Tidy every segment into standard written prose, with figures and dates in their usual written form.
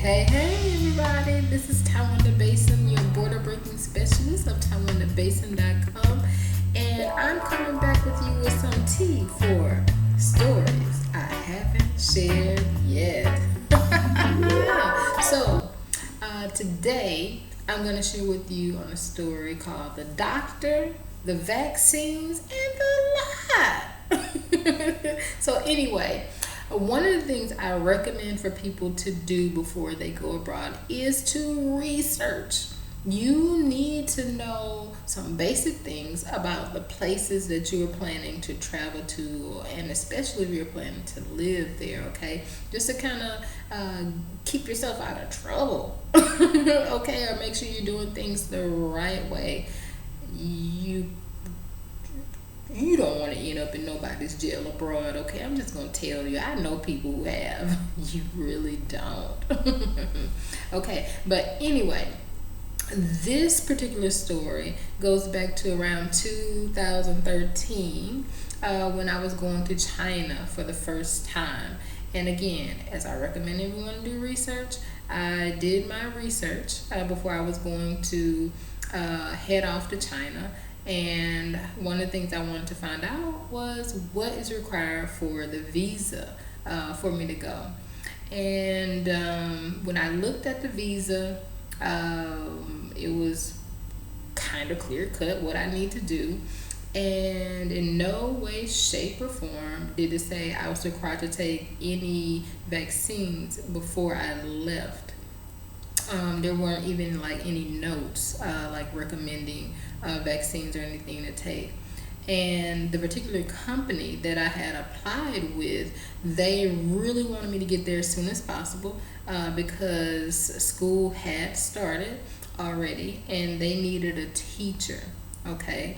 Hey, everybody. This is Taiwanda Bason, your border breaking specialist of TaiwandaBason.com. And I'm coming back with you with some tea for stories I haven't shared yet. Today I'm going to share with you on a story called The Doctor, the Vaccines, and the Lie. Anyway, one of the things I recommend for people to do before they go abroad is to research. You need to know some basic things about the places that you are planning to travel to, and especially if you're planning to live there, okay? Just to kind of keep yourself out of trouble, okay? Or make sure you're doing things the right way. You don't want to end up in nobody's jail abroad, okay? I'm just going to tell you. I know people who have. You really don't. Okay, but anyway, this particular story goes back to around 2013 when I was going to China for the first time. And again, as I recommend everyone do research, I did my research before I was going to head off to China. And one of the things I wanted to find out was what is required for the visa for me to go. And when I looked at the visa, it was kind of clear cut what I need to do. And in no way, shape, or form did it say I was required to take any vaccines before I left. There weren't even like any notes like recommending vaccines or anything to take. And the particular company that I had applied with, they really wanted me to get there as soon as possible because school had started already and they needed a teacher, okay?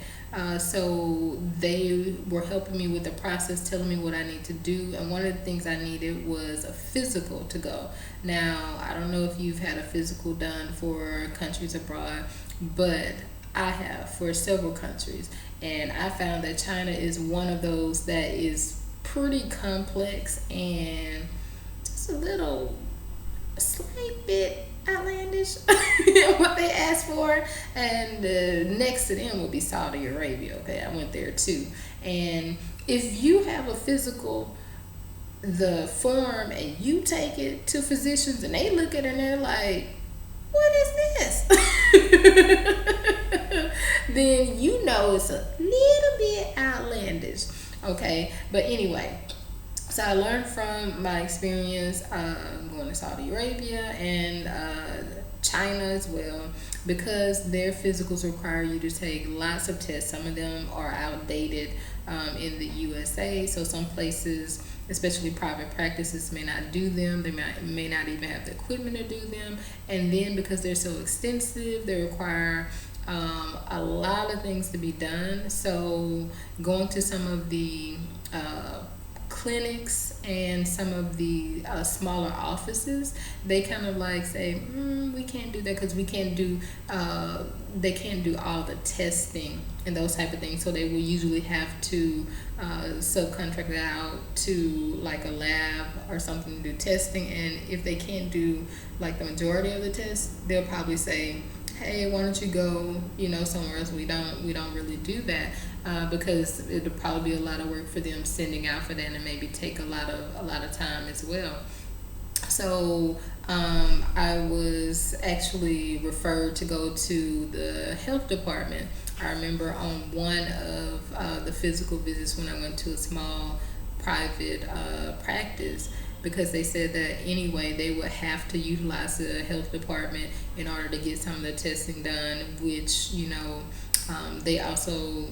So they were helping me with the process, telling me what I need to do. And one of the things I needed was a physical to go. Now, I don't know if you've had a physical done for countries abroad, but I have for several countries. And I found that China is one of those that is pretty complex and just a slight bit outlandish what they ask for. And next to them would be Saudi Arabia. Okay, I went there too. And if you have a physical, the form, and you take it to physicians and they look at it and they're like, what is this? Then you know it's a little bit outlandish, okay? But anyway, so I learned from my experience going to Saudi Arabia and China as well, because their physicals require you to take lots of tests. Some of them are outdated in the USA, so some places, especially private practices, may not do them. They may not even have the equipment to do them. And then because they're so extensive, they require a lot of things to be done. So going to some of the clinics and some of the smaller offices, they kind of like say, we can't do that because we can't do they can't do all the testing and those type of things. So they will usually have to subcontract it out to like a lab or something to do testing. And if they can't do like the majority of the tests, they'll probably say, hey, why don't you go, somewhere else? We don't really do that because it'll probably be a lot of work for them sending out for that, and maybe take a lot of time as well. So I was actually referred to go to the health department. I remember on one of the physical visits when I went to a small private practice, because they said that anyway they would have to utilize the health department in order to get some of the testing done, which they also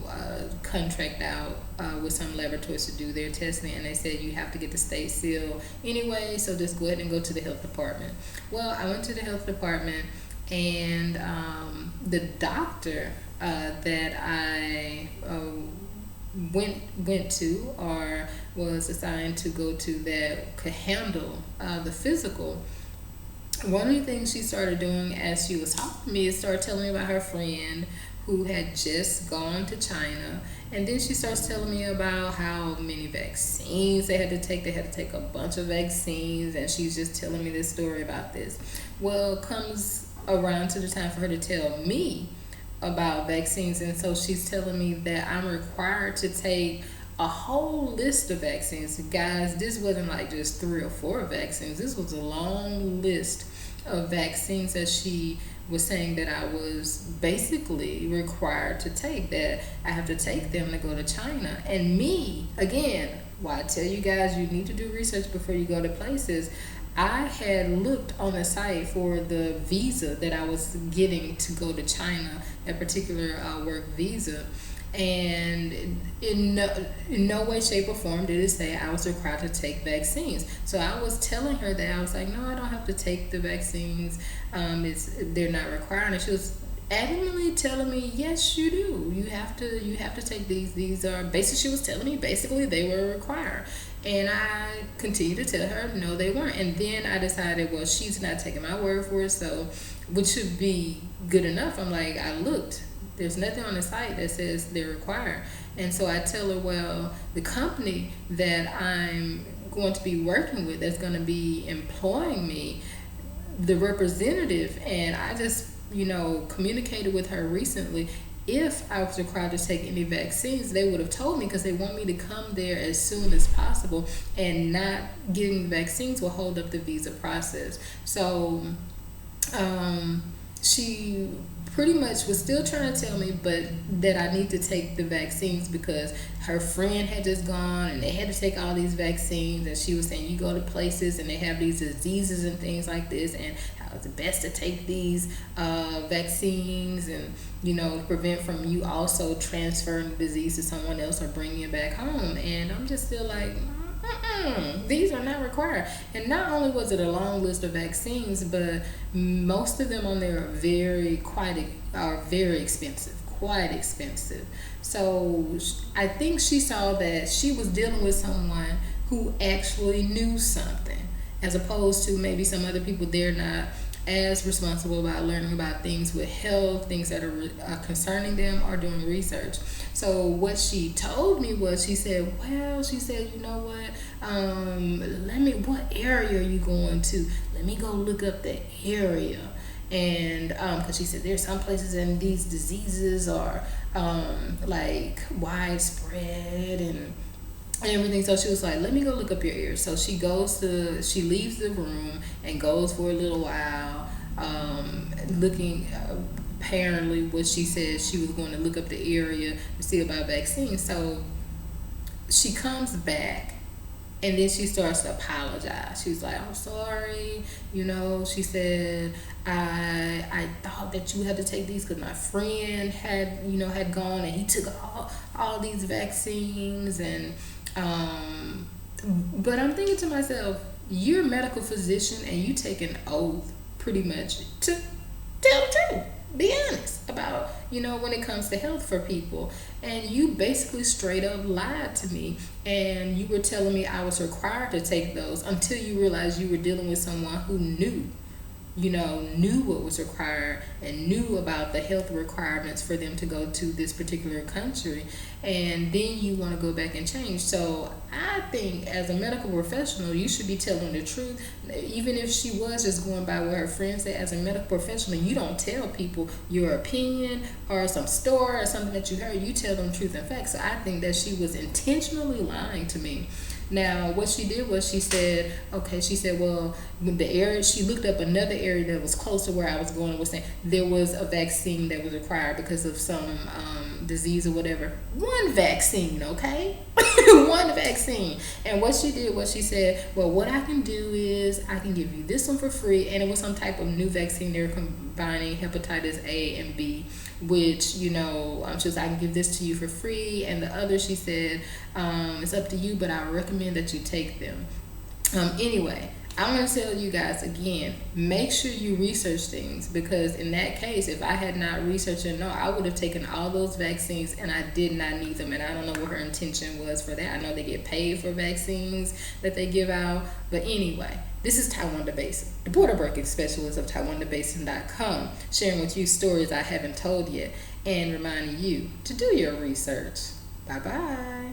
contract out with some laboratories to do their testing, and they said you have to get the state seal anyway, so just go ahead and go to the health department. Well, I went to the health department, and the doctor that I went to, or was assigned to go to, that could handle the physical, one of the things she started doing as she was talking to me is start telling me about her friend who had just gone to China. And then she starts telling me about how many vaccines they had to take. They had to take a bunch of vaccines, and she's just telling me this story about this. Well, comes around to the time for her to tell me about vaccines, and so she's telling me that I'm required to take a whole list of vaccines. Guys, this wasn't like just 3 or 4 vaccines. This was a long list of vaccines that she was saying that I was basically required to take, that I have to take them to go to China. And me, again, why I tell you guys you need to do research before you go to places, I had looked on the site for the visa that I was getting to go to China, a particular work visa. And in no way, shape, or form did it say I was required to take vaccines. So I was telling her that I was like, no, I don't have to take the vaccines. They're not required. And she was adamantly telling me, yes, you do. You have to take these. These are basically, she was telling me basically they were required. And I continued to tell her no, they weren't. And then I decided, well, she's not taking my word for it, so which should be good enough. I'm like, I looked. There's nothing on the site that says they're required. And so I tell her, well, the company that I'm going to be working with, that's going to be employing me, the representative, and I just, communicated with her recently. If I was required to take any vaccines, they would have told me, because they want me to come there as soon as possible, and not getting the vaccines will hold up the visa process. So she pretty much was still trying to tell me but that I need to take the vaccines because her friend had just gone and they had to take all these vaccines, and she was saying you go to places and they have these diseases and things like this, and how it's best to take these vaccines and prevent from you also transferring the disease to someone else or bringing it back home. And I'm just still like, these are not required. And not only was it a long list of vaccines, but most of them on there are very expensive, quite expensive. So I think she saw that she was dealing with someone who actually knew something, as opposed to maybe some other people. They're not as responsible about learning about things with health, things that are concerning them, or doing research. So what she told me was, she said, you know what, what area are you going to? Let me go look up the area. And because she said there's some places and these diseases are like widespread and everything. So she was like, let me go look up your area. So she leaves the room and goes for a little while looking, apparently what she said, she was going to look up the area to see about vaccines. So she comes back and then she starts to apologize. She's like, I'm sorry, she said, I thought that you had to take these because my friend had gone and he took all these vaccines. And but I'm thinking to myself, you're a medical physician and you take an oath pretty much to tell the truth, be honest about when it comes to health for people. And you basically straight up lied to me, and you were telling me I was required to take those until you realized you were dealing with someone who knew what was required and knew about the health requirements for them to go to this particular country. And then you want to go back and change. So I think as a medical professional, you should be telling the truth. Even if she was just going by what her friends said, as a medical professional, you don't tell people your opinion or some story or something that you heard. You tell them truth and facts. So I think that she was intentionally lying to me. Now, what she did was she said, well, the area, she looked up another area that was close to where I was going and was saying there was a vaccine that was required because of some disease or whatever. One vaccine, okay? One vaccine. And what she did was she said, well, what I can do is I can give you this one for free. And it was some type of new vaccine. They were combining hepatitis A and B, which, she was, I can give this to you for free. And the other, she said, it's up to you, but I recommend that you take them. Anyway, I'm going to tell you guys again, make sure you research things, because in that case, if I had not researched it, I would have taken all those vaccines and I did not need them. And I don't know what her intention was for that. I know they get paid for vaccines that they give out. But anyway, this is Taiwanda Bason, the border breaking specialist of TaiwandaBason.com, sharing with you stories I haven't told yet. and reminding you to do your research. Bye bye.